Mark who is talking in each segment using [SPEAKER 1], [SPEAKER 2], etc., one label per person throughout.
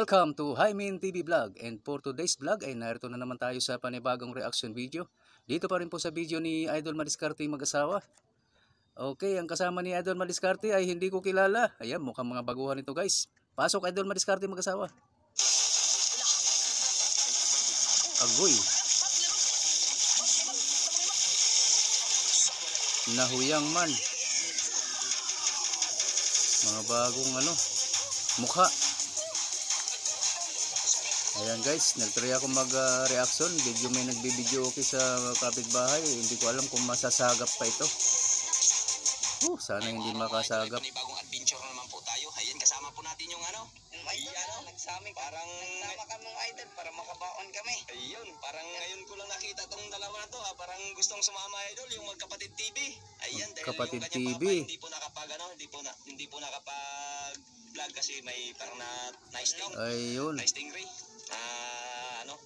[SPEAKER 1] Welcome to Hymin TV Vlog, and for today's vlog ay narito na naman tayo sa panibagong reaction video. Dito pa rin po sa video ni Idol Madiskarte mag-asawa. Okay, ang kasama ni Idol Madiskarte ay hindi ko kilala. Ayan, mukhang mga baguhan ito guys. Pasok Idol Madiskarte mag-asawa. Agoy. Nahuyang man. Mga bagong mukha. Ayan guys, nagtry ako mag-reaction. May nagbibideo okay sa kapitbahay. Hindi ko alam kung masasagap pa ito. Sana hindi makasagap.
[SPEAKER 2] Bagong adventure naman po tayo. Ayan, kasama po natin yung nagsaming. Parang nagsama kami ng idol para makabaon kami. Ayun, parang ngayon ko lang nakita tong dalawa na to. Parang gustong sumama idol, yung Magkapatid TV. Ayan, dahil
[SPEAKER 1] Kapatid
[SPEAKER 2] yung kanyang
[SPEAKER 1] TV.
[SPEAKER 2] papa hindi po nakapag-vlog kasi may parang na-sting.
[SPEAKER 1] Ayun.
[SPEAKER 2] Na-stingray.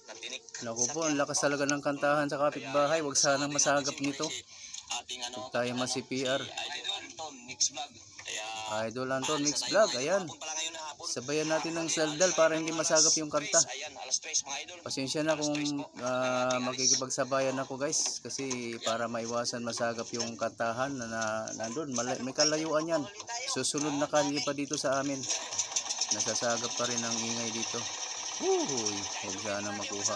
[SPEAKER 2] Natinik.
[SPEAKER 1] Naku po, ang lakas talaga ng kantahan sa kapitbahay. Huwag sanang masagap nito. Huwag tayo masi-PR.
[SPEAKER 2] Idol Anton Mix Vlog.
[SPEAKER 1] Idol Anton Mix Vlog. Ayan. Sabayan natin ng saldal para hindi masagap yung kanta. Pasensya na kung makikipagsabayan ako guys. Kasi para maiwasan masagap yung kantahan na nandun. May kalayuan yan. Susunod na kalye pa dito sa amin. Nasasagap pa rin ang ingay dito. Huwag sana makuha.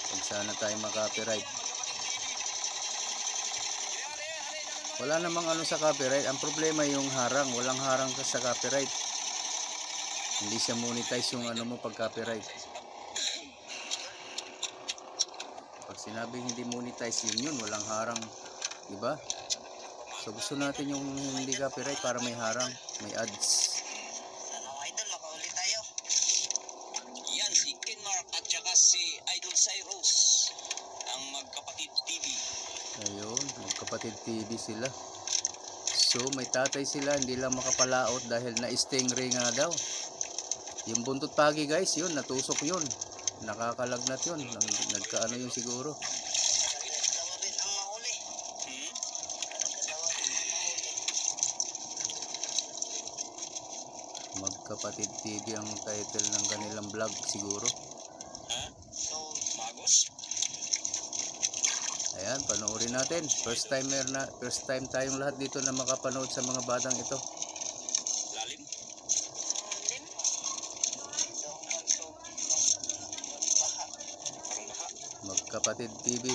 [SPEAKER 1] Huwag sana tayo makapiright. Wala namang sa copyright. Ang problema yung harang. Walang harang ka sa copyright. Hindi siya monetize yung mo pag copyright. Pag sinabing hindi monetize yun, walang harang. Diba? So gusto natin yung hindi copyright para may harang, may ads.
[SPEAKER 2] Idol, makauli tayo. Yan, si Kenmark at saka si Idol Cyrus, ang Magkapatid TV.
[SPEAKER 1] Ayun, Magkapatid TV sila. So may tatay sila, hindi lang makapalaot dahil na-stingray nga daw. Yung buntot pagi guys, yun, natusok yun. Nakakalagnat yun. Nagkaano yun siguro. Magkapatid TV ang title ng kanilang vlog siguro.
[SPEAKER 2] So, magos.
[SPEAKER 1] Ayan, panoorin natin. First time tayong lahat dito na makapanood sa mga batang ito.
[SPEAKER 2] Lalim.
[SPEAKER 1] Magkapatid TV.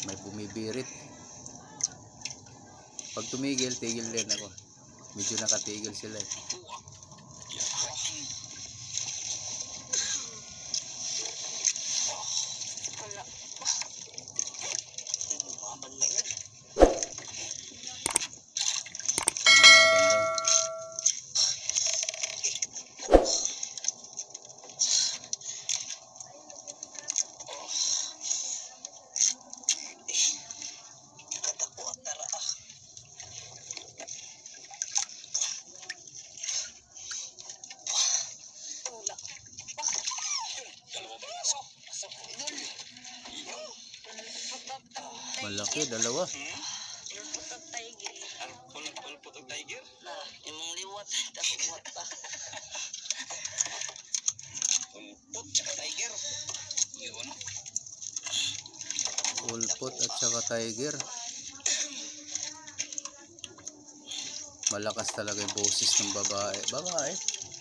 [SPEAKER 1] May bumibirit. Pag tumigil, tigil din ako. Medyo nakatigil sila eh. Malaki, dalawa.
[SPEAKER 2] Pulpot og tiger. Pulpot og tiger? Imong liwat, tapos mata. Pulpot tsaka tiger. Yun.
[SPEAKER 1] Pulpot at saka tiger. Malakas talaga yung boses ng babae.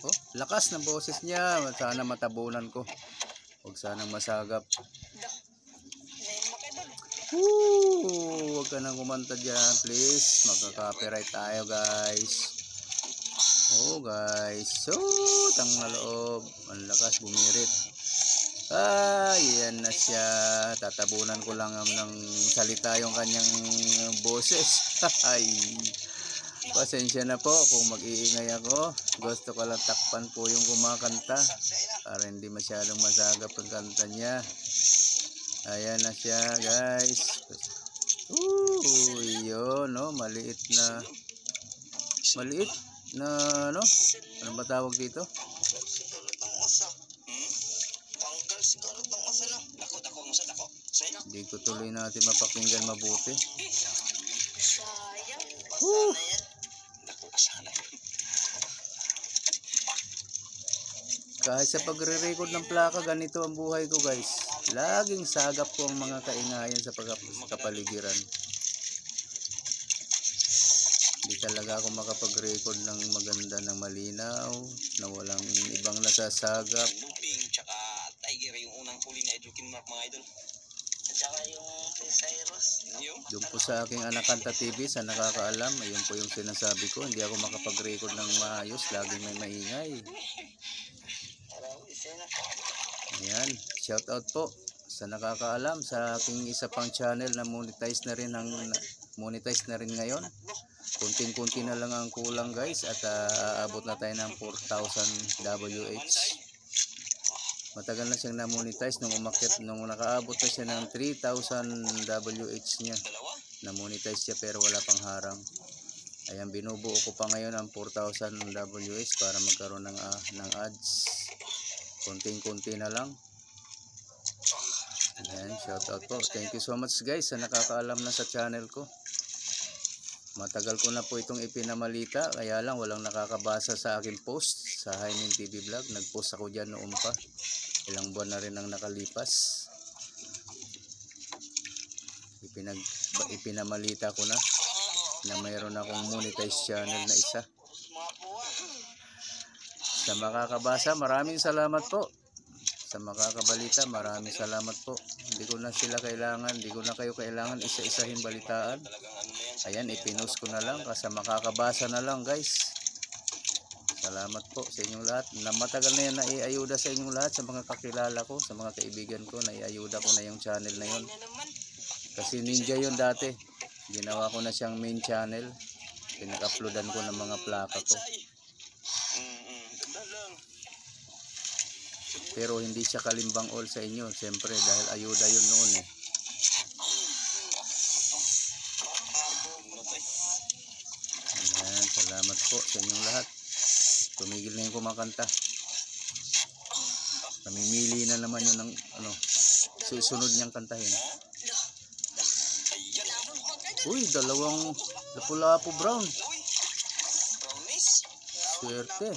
[SPEAKER 1] Oh, lakas ng boses niya. Sana matabunan ko. Huwag sanang masagap. Huwag ka nang kumanta dyan, please. Magka-copyright tayo, guys. Guys. Tang loob. Ang lakas, bumirit. Yan na siya. Tatabunan ko lang ng salita yung kanyang boses. Pasensya na po kung mag-iingay ako. Gusto ko lang takpan po yung kumakanta para hindi masyadong masagap ang kanta niya. Ayan na siya guys. Yun no, maliit na ano? Ano ba tawag dito? Hindi ko tuloy natin mapakinggan mabuti. Kahit sa pagre-record ng plaka, ganito ang buhay ko guys. Laging sagap ko ang mga kaingayan sa kapaligiran. Hindi talaga ako makapag-record ng maganda, ng malinaw, na walang ibang nasasagap.
[SPEAKER 2] Luping tsaka Tiger yung unang huli na Edwin Mark mga idol. At saka yung Cyrus.
[SPEAKER 1] Doon po sa aking Anakanta TV, sa nakakaalam, ayun po yung sinasabi ko. Hindi ako makapag-record ng maayos, laging may maingay. Ayan, shout out po sa nakakaalam sa aking isa pang channel na monetize na rin ngayon. Kunting-kunti na lang ang kulang guys at aabot na tayo ng 4,000 WH. Matagal na siyang na-monetize nung nakaabot na siya ng 3,000 WH niya. Na-monetize siya pero wala pang harang. Ayan, binubuo ko pa ngayon ang 4,000 WH para magkaroon ng ads. Kunting-kunti na lang. Ayan, shout out po. Thank you so much guys sa nakakaalam na sa channel ko. Matagal ko na po itong ipinamalita, kaya lang walang nakakabasa sa aking post sa Hymen TV Vlog. Nag-post ako dyan noon pa. Ilang buwan na rin ang nakalipas. Ipinamalita ko na mayroon akong monetized channel na isa. Sa makakabasa, maraming salamat po. Sa makakabalita, maraming salamat po. Hindi ko na kayo kailangan isa-isahin balitaan. Ayan, ipinost ko na lang kasi makakabasa na lang guys. Salamat po sa inyong lahat. Na matagal na yan na iayuda sa inyong lahat, sa mga kakilala ko, sa mga kaibigan ko, na iayuda ko na yung channel na yun. Kasi ninja yun dati. Ginawa ko na siyang main channel. Pinag-uploadan ko ng mga plaka ko. Pero hindi siya kalimbang all sa inyo, siyempre dahil ayuda yun noon eh. Ayan, salamat po sa inyong lahat. Tumigil na yung kumakanta. Namimili na naman yun ng susunod niyang kantahin. Uy, dalawang lapu-lapu brown. Swerte.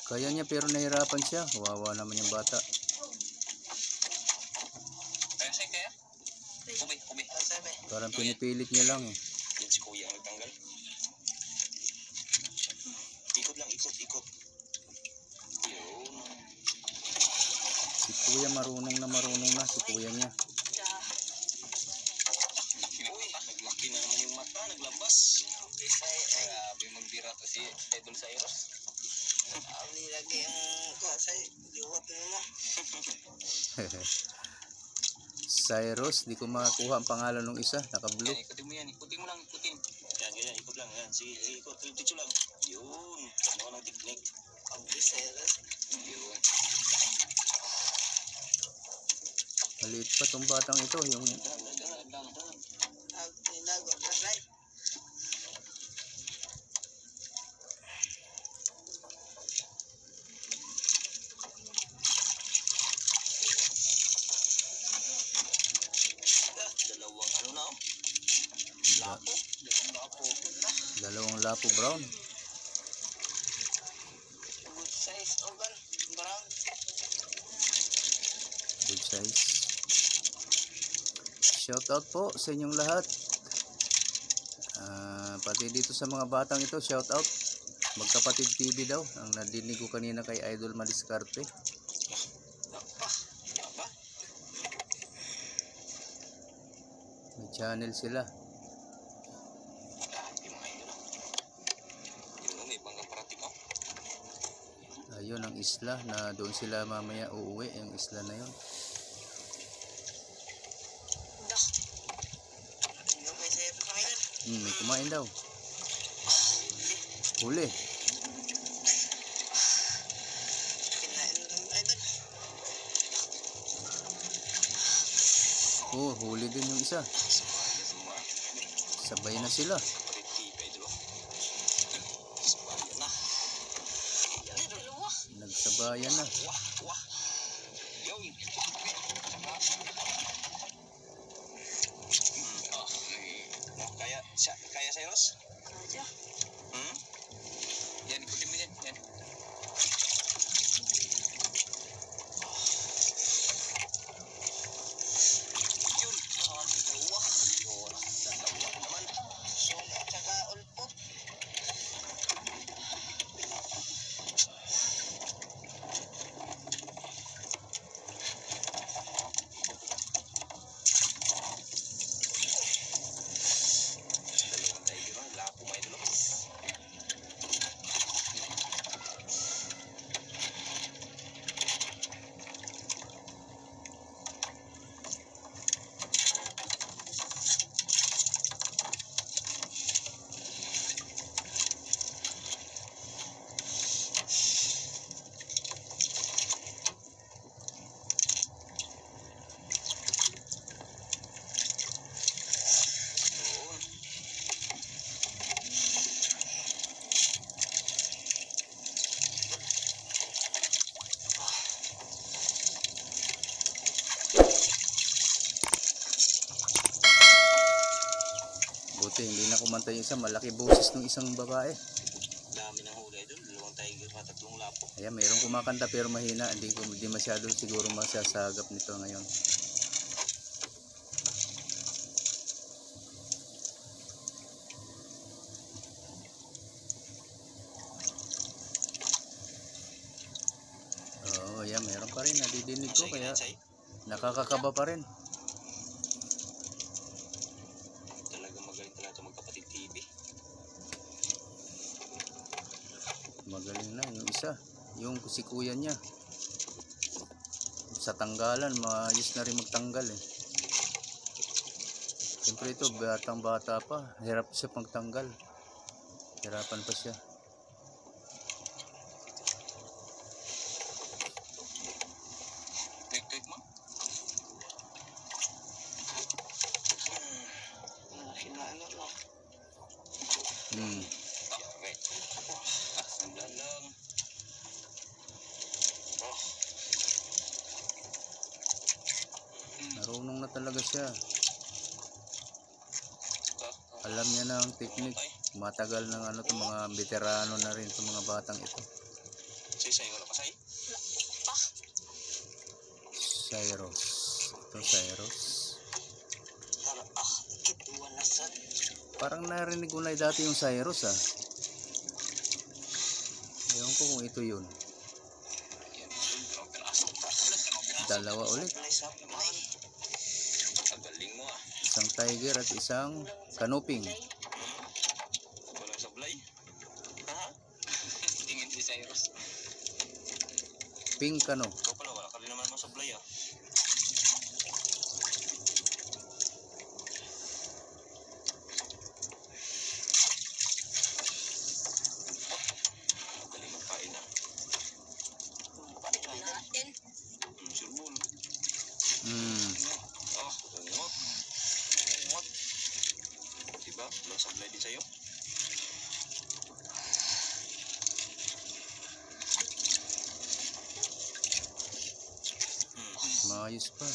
[SPEAKER 1] Kaya niya pero nahirapan siya. Wawa naman yung bata. Parang pinipilit niya lang eh.
[SPEAKER 2] Yan si kuya ang nagtanggal. Ikot lang, ikot. Yun.
[SPEAKER 1] Si kuya marunong na si kuya niya.
[SPEAKER 2] Naglaki na naman yung mata, naglabas. Grabe magbira to si Idol Cyrus. Abi lagi ang kasay diwat mo.
[SPEAKER 1] Cyrus, di ko makakuha ang pangalan ng isa, naka-blue.
[SPEAKER 2] Ikutin mo yan, ikutin mo lang, ikutin. Yan, ikot lang, yan. Ikot, dito lang. Yun, ano ng technique. Abi Cyrus. Yun.
[SPEAKER 1] Maliit pa tong batang ito, yung dalawang lapu brown.
[SPEAKER 2] Good size, ogan, brown.
[SPEAKER 1] Good size. Shout out po sa inyong lahat. Pati dito sa mga batang ito, shout out. Magkapatid TV daw ang nadinig ko kanina kay Idol Madiskarte. May channel sila. Ayun ang isla na doon sila mamaya uuwi, yung isla na yun. May kumain daw. Huli. Oh, huli din yung isa. Sabay na sila. Nagsabayan na.
[SPEAKER 2] Kaya Cyrus? Yan, ikutin mo yan. Yan. Yun. Dalawa. Dalawa naman. Solo at saka ulpot. Dalawang tiger. Lapo may dalawa.
[SPEAKER 1] Buti hindi na kumanta yung isa, malaki boses ng isang babae.
[SPEAKER 2] Dami ng huli doon, dalawang tiger at tatlong lapo.
[SPEAKER 1] Ayan, mayroong kumakanta pero mahina, hindi masyado siguro masasagap nito ngayon. Oo, ayan, mayroon pa rin, nadidinig ko kaya nakakakaba pa rin. Magaling na yung isa, yung si kuya niya sa tanggalan, maayos na rin magtanggal eh. Siyempre ito, batang bata pa, hirap siya pagtanggal, hirapan pa siya. Marunong na talaga siya. Alam niya na ang technique. Matagal ng ano to, mga veterano na rin itong mga batang ito. Cyrus. Ito Cyrus. Parang narinig ko na dati yung Cyrus ah. Ewan ko kung ito yun. Dalawa ulit. Isang tiger at isang kanuping.
[SPEAKER 2] Walang sablay. Tingin si Cyrus.
[SPEAKER 1] Pink kano.
[SPEAKER 2] Ikaw pala, wala ka rin naman masablay ah. Galing magpain ah. Pain natin. Surbol. Diba? Walang sablay din sa'yo.
[SPEAKER 1] Maayos pa.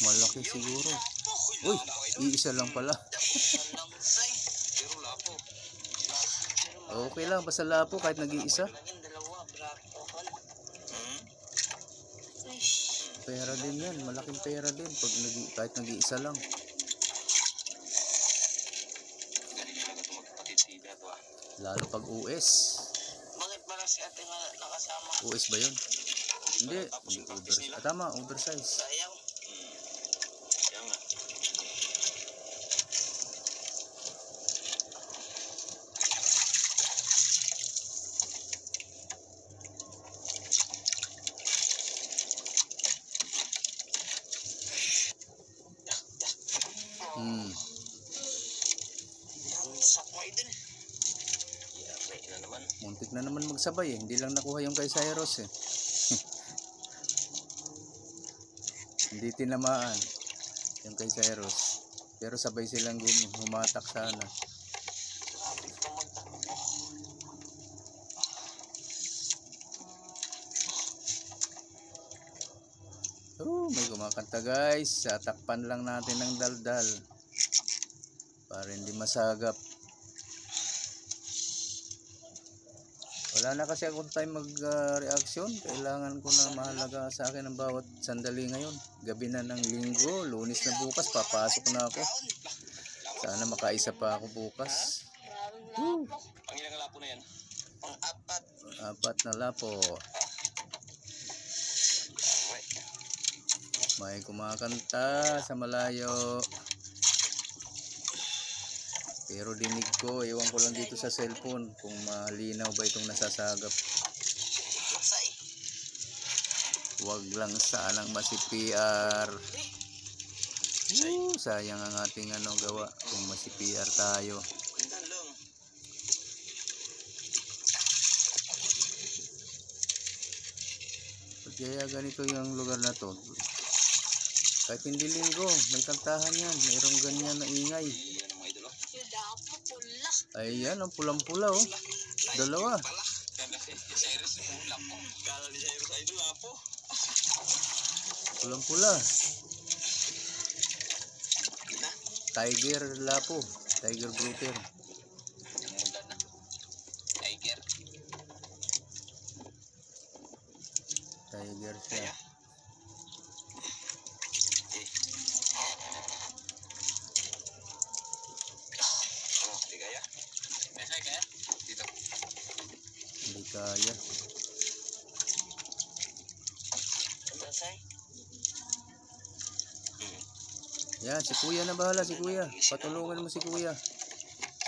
[SPEAKER 1] Malaki siguro. Uy, iisa lang pala. Okay lang, basta lapo kahit nag-iisa. Pera din yan, malaking pera din pag kahit nag-iisa lang. Lalo pag US.
[SPEAKER 2] Bakit ba si ate nakasama?
[SPEAKER 1] US ba yun? Hindi, tama, oversize.
[SPEAKER 2] Sayang. Sayang nga. Sak mo idol. Yari na naman.
[SPEAKER 1] Muntik na naman magsabay eh. Hindi lang nakuha yung kay Cyrus eh. Hindi tinamaan yung kay Cyrus. Pero sabay silang humatak sana. May kumakanta guys. Takpan lang natin ng daldal para hindi masagap. Wala na kasi akong time mag-reaction. Kailangan ko na mahalaga sa akin ang bawat sandali ngayon. Gabi na ng linggo, Lunes na bukas, papasok na ako. Sana makaisa pa ako bukas.
[SPEAKER 2] Pangilang lapo na yan? Pang-apat.
[SPEAKER 1] Apat na lapo. May kumakanta sa malayo. Pero dinig ko, ewan ko lang dito sa cellphone kung malinaw ba itong nasasagap. Huwag lang sanang masi-PR. Sayang ang ating gawa kung masi-PR tayo. Kaya ganito yung lugar na to. Kahit hindi linggo, may kantahan yan. Mayroong ganyan na ingay. Ayan, ang pulang-pula oh. Dalawa. Pulang-pula. Tiger lapo. Tiger grouper. Tiger siya. Hindi kaya. Yan, si kuya na bahala, si kuya. Patulungan mo si kuya.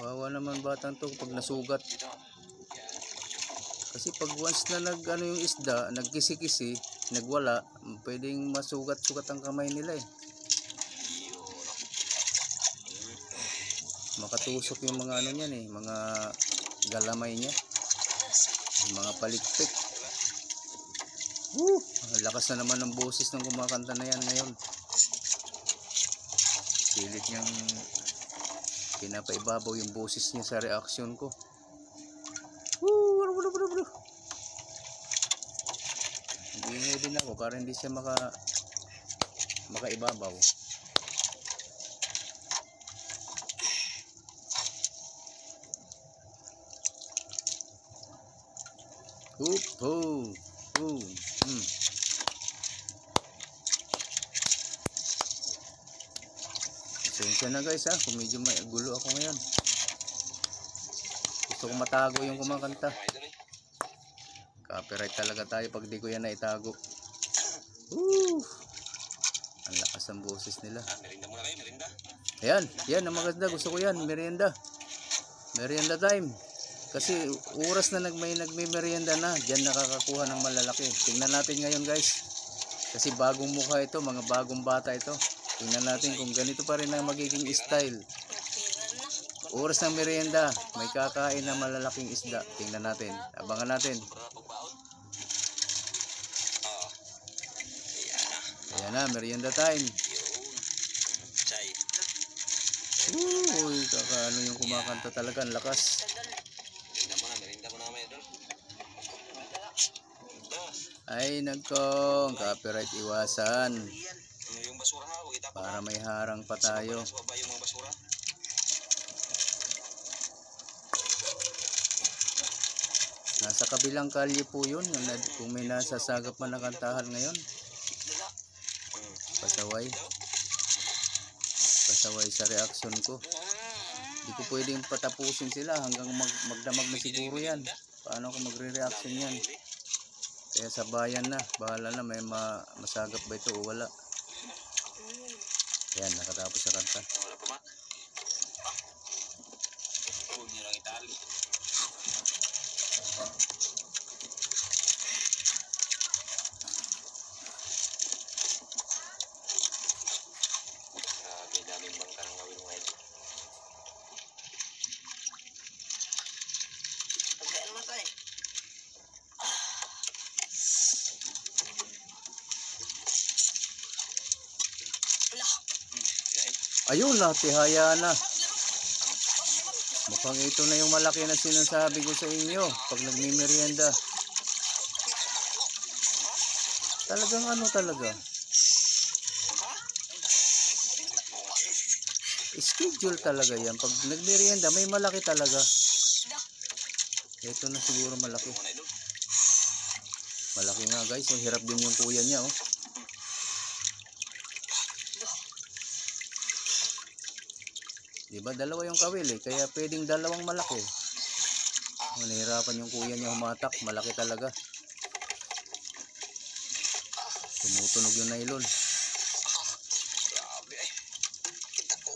[SPEAKER 1] Wawa naman batang to pag nasugat. Kasi pag once na yung isda, nagkisi-kisi, nagwala, pwedeng masugat-sugat ang kamay nila eh. Makatusok yung mga niyan eh, mga galamay niya. Mga palikpik. Lakas na naman ng boses ng kumakanta na yan ngayon. Pilit niyang pinapaibabaw yung boses niya sa reaction ko. Hindi din ako para hindi siya makaibabaw. Pasensya na guys kung medyo gulo ako ngayon. Gusto ko matago yung kumakanta. Copyright talaga tayo pag di ko yan naitago. Ang lakas ng boses nila.
[SPEAKER 2] Merienda muna kayo, merienda.
[SPEAKER 1] Ayan, yan ang maganda. Gusto ko yan, merienda. Merienda time. Kasi oras na nagme-merienda na, diyan nakakakuha ng malalaki. Tingnan natin ngayon guys. Kasi bagong mukha ito, mga bagong bata ito. Tingnan natin kung ganito pa rin ang magiging style. Oras ng merienda, may kakain na malalaking isda. Tingnan natin, abangan natin. Ayan na, merienda time. Uy, kakaano yung kumakanta talaga, ang lakas. Ay nagkong, copyright iwasan. Para may harang pa tayo. Nasa kabilang kalye po yun. Kung may nasasagap man na kantahan ngayon. Pasaway. Pasaway sa reaction ko. Hindi ko pwedeng patapusin sila hanggang magdamag na siguro yan. Paano ako magre-reaction yan? Kaya sa bayan na, bahala na may masagap ba ito o wala. Ayan, nakatapos sa kanta. Grabe, daming bangkang Ayun na, tihaya na. Mukhang ito na yung malaki na sinasabi ko sa inyo pag nagmimerienda. Talagang ano talaga. Schedule talaga yan. Pag nagmerienda, may malaki talaga. Ito na siguro malaki. Malaki nga guys. Ang hirap din yung kuya niya oh. Diba dalawa yung kawil eh. Kaya pwedeng dalawang malaki. Nahirapan yung kuya niya humatak. Malaki talaga. Tumutunog yung nylon.
[SPEAKER 2] Grabe eh. Kita ko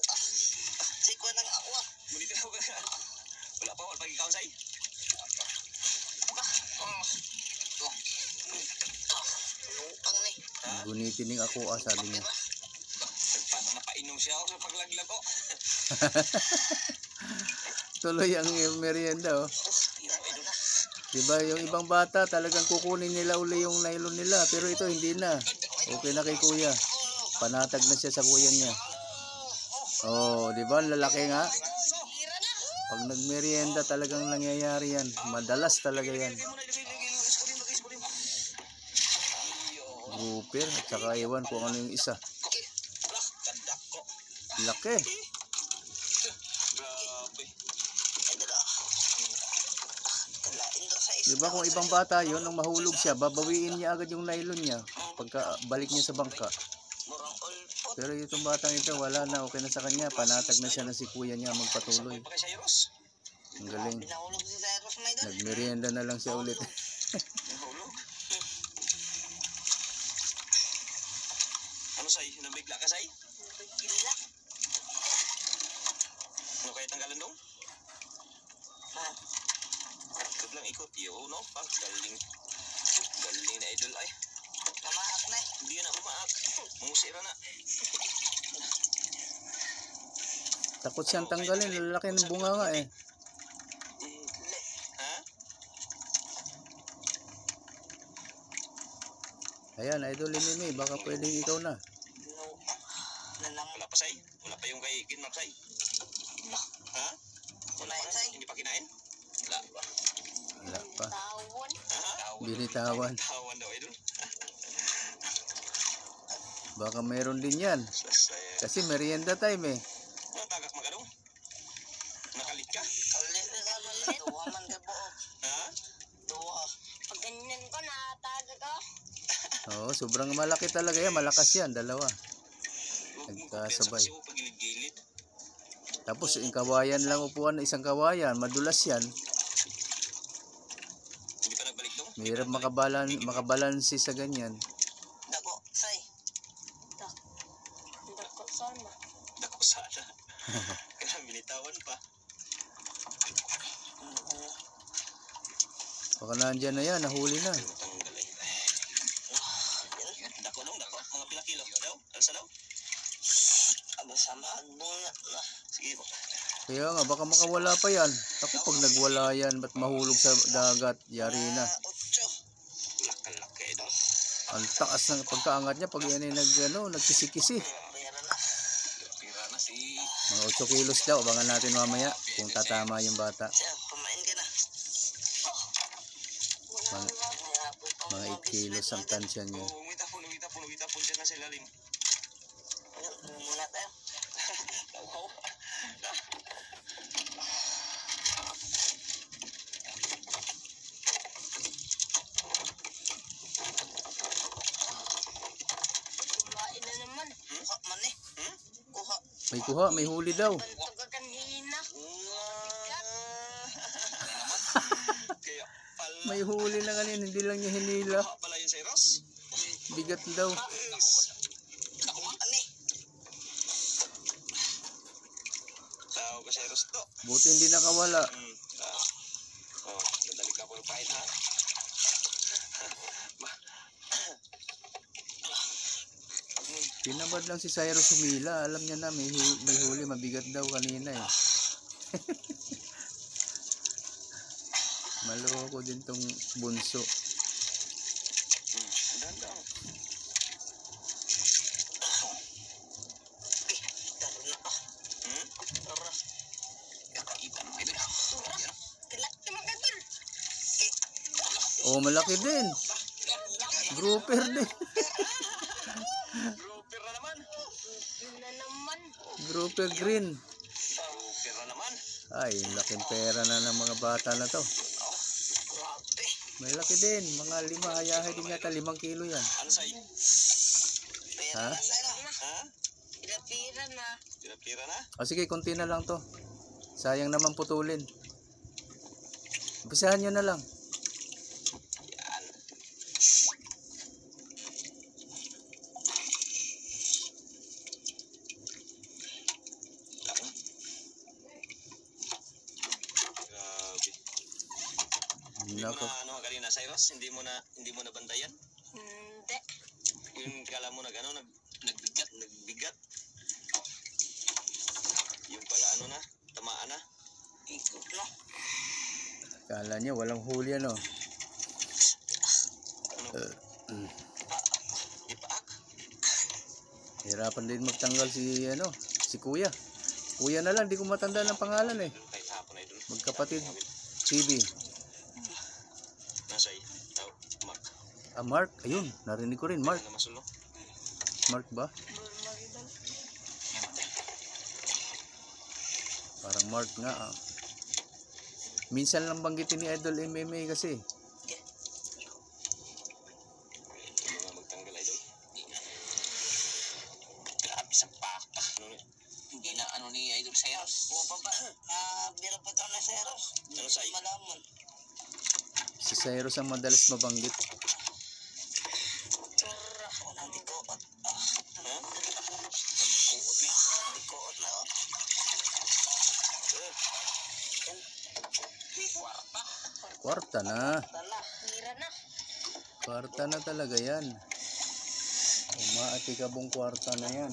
[SPEAKER 2] Siko nang ako Ngunit na ako wala pa wala pag-ikaw say.
[SPEAKER 1] Gunitin ng ako sabi niya.
[SPEAKER 2] Napainom siya ako sa paglaglag ko.
[SPEAKER 1] Tuloy ang merienda oh. Diba yung ibang bata talagang kukunin nila uli yung nylon nila. Pero ito hindi na. Okay na kay kuya. Panatag na siya sa kuya niya. Oh, diba? Lalaki nga. Pag nagmerienda talagang nangyayari yan. Madalas talaga yan. Grouper. At saka iwan kung ano yung isa. Laki. Diba kung ibang bata yun, nung mahulog siya, babawiin niya agad yung nylon niya pagka balik niya sa bangka. Pero itong batang ito, wala na, okay na sa kanya. Panatag na siya na si kuya niya magpatuloy. Ang galing. Nagmerienda na lang siya ulit.
[SPEAKER 2] Ano say? Nabigla ka say? Nabigla. Ano kaya tanggalan dong? Ikot lang ikot. Iyo no? Galing. Galing na idol ay. Mamaak na eh. Hindi na mamaak. Mangusira na.
[SPEAKER 1] Takot siyang tanggalin. Lalaki ng bunga nga eh.
[SPEAKER 2] Ha?
[SPEAKER 1] Ayan, idol ni Mimi. Baka pwedeng ikaw na.
[SPEAKER 2] Wala pa say? Wala pa yung kay Kinmark say? Ha? Wala pa say? Hindi pa kinain? Wala pa.
[SPEAKER 1] Wala pa.
[SPEAKER 2] Tawon.
[SPEAKER 1] Binitawan.
[SPEAKER 2] Tawon daw idol.
[SPEAKER 1] Baka mayroon din yan. Kasi merienda time eh.
[SPEAKER 2] Ang tagak magadong? Nakalit ka? Kalit na kalit. Duwa man ka po. Ha? Duwa. Pag ganyan ko natagak ko.
[SPEAKER 1] Oo, sobrang malaki talaga yan. Malakas yan, dalawa. Nagkasabay. Tapos yung kawayan lang upuan na isang kawayan. Madulas yan.
[SPEAKER 2] Hindi pa nagbalik dong?
[SPEAKER 1] Mahirap makabalansi sa ganyan.
[SPEAKER 2] Dako, say. Dako sana. Dako sana. Kaya binitawan pa.
[SPEAKER 1] Baka nandyan na yan, nahuli na.
[SPEAKER 2] Dako dong, dako. Mga pila kilo daw? Alsa daw? Aba samahan mo na. Sige po.
[SPEAKER 1] Kaya nga, baka makawala pa yan. Ako pag nagwala yan, ba't mahulog sa dagat? Yari na.
[SPEAKER 2] Laki-laki ito.
[SPEAKER 1] Ang taas ng pagkaangat niya pag yan ay nagkisi-kisi.
[SPEAKER 2] Pira na si...
[SPEAKER 1] Mga 8 kilos daw. Abangan natin mamaya kung tatama yung bata.
[SPEAKER 2] Kumain ka na.
[SPEAKER 1] Mga 8 kilos ang tansya niya.
[SPEAKER 2] Umita po dyan na sa ilalim. Muna tayo. Kuhain na naman. Kuha man eh. Kuha.
[SPEAKER 1] May kuha, may huli daw. May huli na kanina, hindi lang niya hinila.
[SPEAKER 2] Pala yun sa Eros?
[SPEAKER 1] Bigat daw.
[SPEAKER 2] Tao ka sa Eros to.
[SPEAKER 1] Buti hindi nakawala.
[SPEAKER 2] Nadali ka po ng pahit ha.
[SPEAKER 1] Tinamad lang si Cyrus humila. Alam niya na may huli, mabigat daw kanina eh. Maloko din tong bunso. Oh, malaki din. Grouper din.
[SPEAKER 2] Grouper na naman.
[SPEAKER 1] Grouper green.
[SPEAKER 2] Grouper na naman.
[SPEAKER 1] Ay, laking pera na ng mga bata na to.
[SPEAKER 2] Grabe.
[SPEAKER 1] Malaki din. Mga 5, hayahay din yata. 5 kilo yan.
[SPEAKER 2] Ano sa'yo?
[SPEAKER 1] Ha?
[SPEAKER 2] Ha?
[SPEAKER 3] Pinapira na.
[SPEAKER 2] Pinapira na?
[SPEAKER 1] O sige, konti na lang to. Sayang naman putulin. Umpisahan nyo na lang.
[SPEAKER 2] Yan. Laki. Grabe. Hindi mo
[SPEAKER 1] Nako.
[SPEAKER 2] na ano kanina, Cyrus? Hindi mo na bantayan?
[SPEAKER 3] Hindi.
[SPEAKER 2] Yung kala mo nagbigat. Yung pala ano na, tamaan na.
[SPEAKER 3] Ikot na.
[SPEAKER 1] Kala nyo, walang huli ano.
[SPEAKER 2] Ipaak.
[SPEAKER 1] Hirapan din magtanggal si Kuya. Kuya na lang, di ko matanda ng pangalan eh.
[SPEAKER 2] Kahit hapon ay doon.
[SPEAKER 1] Magkapatid. TV.
[SPEAKER 2] Nasa'y, Mark.
[SPEAKER 1] Ah, Mark. Ayun, narinig ko rin. Mark.
[SPEAKER 2] Na masulo.
[SPEAKER 1] Mark ba? Parang Mark nga ah. Minsan lang banggitin ni Idol MMA kasi.
[SPEAKER 2] Mga magtanggal idol. Grabe sa paka. Hindi na ano ni Idol Cyrus.
[SPEAKER 3] O baba, bira pa ito na Cyrus.
[SPEAKER 2] Ano sa'yo?
[SPEAKER 3] Malaman.
[SPEAKER 1] Si Cyrus ang madalas mabanggit.
[SPEAKER 3] Tura, walang dikoot.
[SPEAKER 2] Ha?
[SPEAKER 3] Dikoot na.
[SPEAKER 2] Kwarta.
[SPEAKER 1] Kwarta na.
[SPEAKER 3] Tala, bira na.
[SPEAKER 1] Kwarta na talaga yan. Umaatikabong kwarta na yan.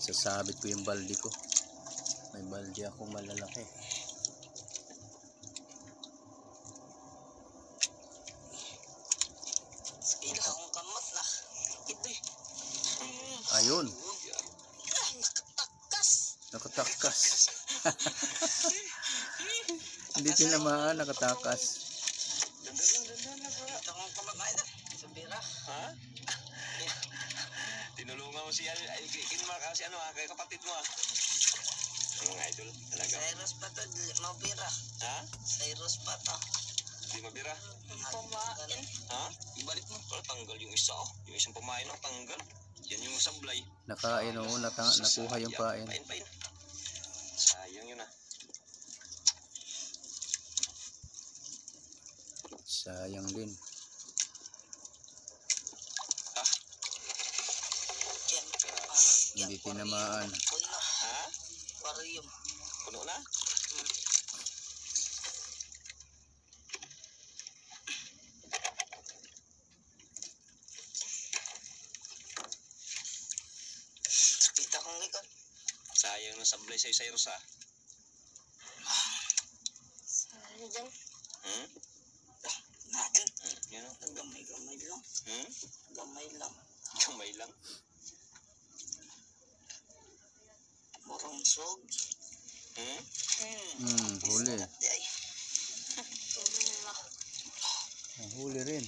[SPEAKER 1] Sasabit ko yung balde ko. May balde akong malalaki.
[SPEAKER 3] Ila akong kamot na. Ito eh.
[SPEAKER 1] Ayun.
[SPEAKER 3] Ay, nakatakas.
[SPEAKER 1] Nakatakas. Hindi tinamaan, nakatakas.
[SPEAKER 3] Ito akong kamot na ito. Sa bira.
[SPEAKER 2] Ha? Tinulungan mo siya. Ay, kinuma kasi ano ha, kay kapatid mo ha. Ang idol talaga.
[SPEAKER 3] Cyrus pa ito, mabira.
[SPEAKER 2] Ha?
[SPEAKER 3] Cyrus pa ito.
[SPEAKER 2] Di mabira.
[SPEAKER 3] Pamain.
[SPEAKER 2] Ha? Ibalik mo. Para tanggal yung isa oh. Yung isang pamain oh, tanggal. Yan yung sablay.
[SPEAKER 1] Nakain o, nakuha yung pain.
[SPEAKER 2] Pain. Sayang yun ah.
[SPEAKER 1] Sayang din.
[SPEAKER 3] Yan.
[SPEAKER 1] Hindi tinamaan.
[SPEAKER 3] Puno.
[SPEAKER 2] Ha?
[SPEAKER 3] Aquarium.
[SPEAKER 2] Puno na?
[SPEAKER 3] Kita kong likod.
[SPEAKER 2] Sayang ng sablay sa'yo, Cyrus ah.
[SPEAKER 3] Sayang dyan.
[SPEAKER 2] Hmm?
[SPEAKER 3] Nain.
[SPEAKER 2] Yan o.
[SPEAKER 3] Gamay-gamay lang.
[SPEAKER 2] Hmm?
[SPEAKER 3] Gamay lang.
[SPEAKER 2] Kamay lang.
[SPEAKER 3] Murang sog.
[SPEAKER 2] Hmm?
[SPEAKER 1] Huli.
[SPEAKER 3] Di ay.
[SPEAKER 1] Huli rin.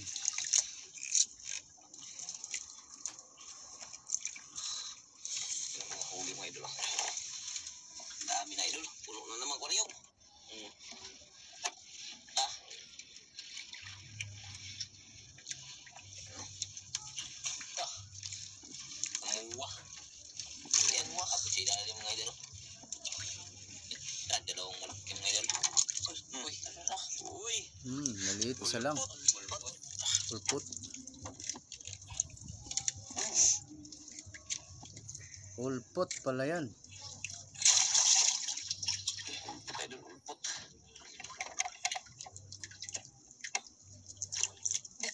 [SPEAKER 2] Yan ang mga huli mga idol ah. Dami na idol. Puno na naman aquarium. Hmm. Ah. Amuwa. Yan mo. Ako siya ilalim mga idol. Dalawang malaki mga idol. Uy. Uy.
[SPEAKER 1] Maliit. Isa lang. Pulput. Pulput pala yan.
[SPEAKER 2] Idol ulpot.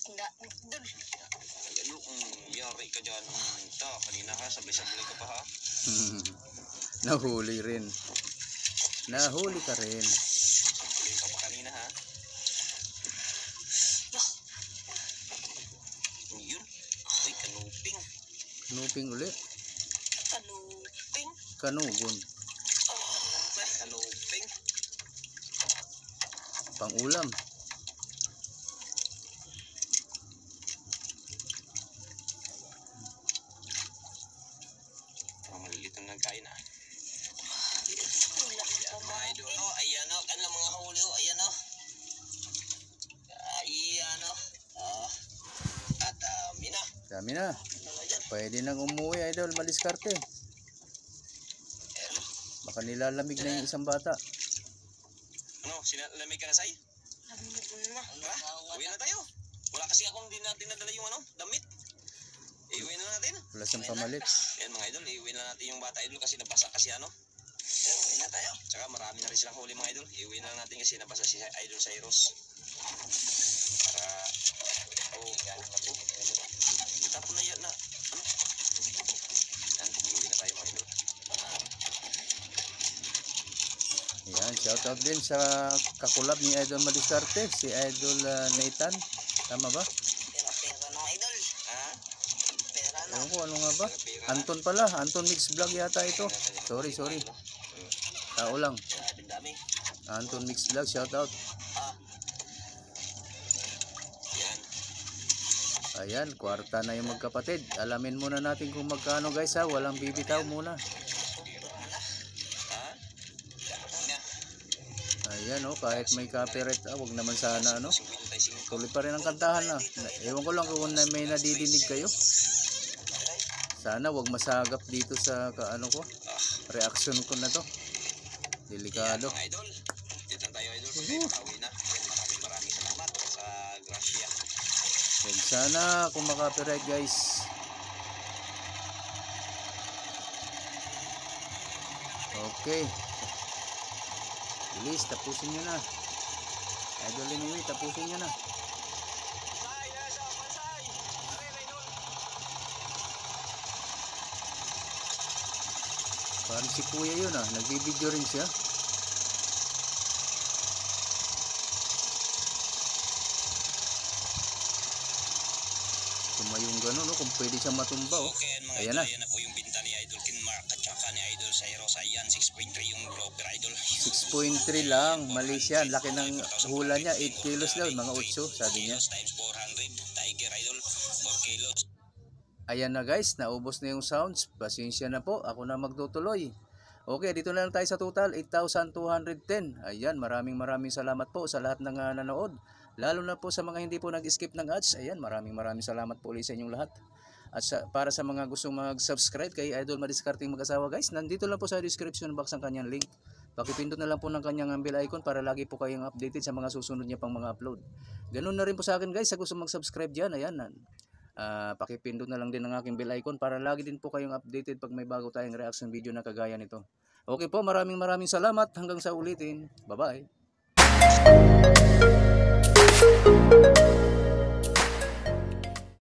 [SPEAKER 3] Nga, dun.
[SPEAKER 2] Ano, yari ka dyan. Kanina ka, sabay-sabay ka pa ha.
[SPEAKER 1] Nahuli rin. Nahuli ka rin.
[SPEAKER 2] Sabay ka pa kanina ha. Yun. Uy, kanuping.
[SPEAKER 1] Kanuping uli.
[SPEAKER 3] Kanuping.
[SPEAKER 1] kanugon.
[SPEAKER 2] Kanuping.
[SPEAKER 1] Pang ulam.
[SPEAKER 2] Maliliit ang nagkain ah. Mga idol, oh, ayan o, kanila mga huli o, ayan o. Ayan o. At dami na.
[SPEAKER 1] Dami na. Pwede nang umuwi, idol, madiskarte. Baka nilalamig na yung isang bata.
[SPEAKER 2] Ano, sinalamig ka na, Say? Uwi na tayo. Wala kasi akong din natin nadala yung ano, damit. Iuwi na natin.
[SPEAKER 1] Wala siyang pamalit.
[SPEAKER 2] Ayan mga idol, iuwi na natin yung bata idol kasi nabasa kasi ano. Iuwi na tayo. Tsaka marami na rin silang huli mga idol. Iuwi na natin kasi nabasa si Idol Cyrus. Para, itapon na yan na, ano? Yan, iuwi na tayo mga idol.
[SPEAKER 1] Yan, shoutout din sa kakulab ni Idol Madiskarte, si Idol Nathan. Tama ba?
[SPEAKER 3] Pera na idol.
[SPEAKER 2] Ha?
[SPEAKER 3] Pera na.
[SPEAKER 1] Ewan ko, ano nga ba? Anton pala, Anton Mix Vlog yata ito. Sorry. Tao lang.
[SPEAKER 2] Dami.
[SPEAKER 1] Anton Mix Vlog, shoutout.
[SPEAKER 2] Yan.
[SPEAKER 1] Ayan, kwarta na yung magkapatid. Alamin muna natin kung magkano guys ha. Walang bibitaw muna.
[SPEAKER 2] Ha?
[SPEAKER 1] Ayan oh, kahit may copyright, wag naman sana ano.
[SPEAKER 2] 55.
[SPEAKER 1] Tuloy pa rin ang kantahan na. Ewan ko lang kung may nadidinig kayo. Sana wag masagap dito sa ano ko. Reaction ko na to. Delikado.
[SPEAKER 2] Mga idol. Dito tayo idol. Pauwi na. Maraming salamat sa grasya.
[SPEAKER 1] Wag sana kung makapiright guys. Okay. Bilis, tapusin nyo na. Idol Inuwi, tapusin nyo na. Parang si kuya yun nagbibideo rin siya. Tumayong gano'n kung pwede siya matumba
[SPEAKER 2] Okay, mga
[SPEAKER 1] Ayan
[SPEAKER 2] idol,
[SPEAKER 1] na.
[SPEAKER 2] ayan na po yung binta ni Idol Kinmark at saka ni Idol Cyrus. Ayan, 6.3 yung grouper idol.
[SPEAKER 1] 6.3 lang, Malaysia. Laki ng hula niya, 8 kilos daw, mga 8 sabi niya.
[SPEAKER 2] Times 400, Tiger idol, 4 kilos.
[SPEAKER 1] Ayan na guys, naubos na yung sounds. Pasensya na po, ako na magtutuloy. Okay, dito na lang tayo sa total, 8,210. Ayan, maraming salamat po sa lahat ng nanood. Lalo na po sa mga hindi po nag-skip ng ads. Ayan, maraming salamat po ulit sa inyong lahat. At para sa mga gustong mag-subscribe kay Idol Madiskarteng Mag-asawa guys, nandito lang po sa description box ang kanyang link. Pakipindot na lang po ng kanyang bell icon para lagi po kayong updated sa mga susunod niya pang mga upload. Ganun na rin po sa akin guys, sa gusto mag-subscribe dyan, ayan. Pakipindot na lang din ang aking bell icon para lagi din po kayong updated pag may bago tayong reaction video na kagaya nito. Okay po, maraming salamat. Hanggang sa ulitin. Bye-bye.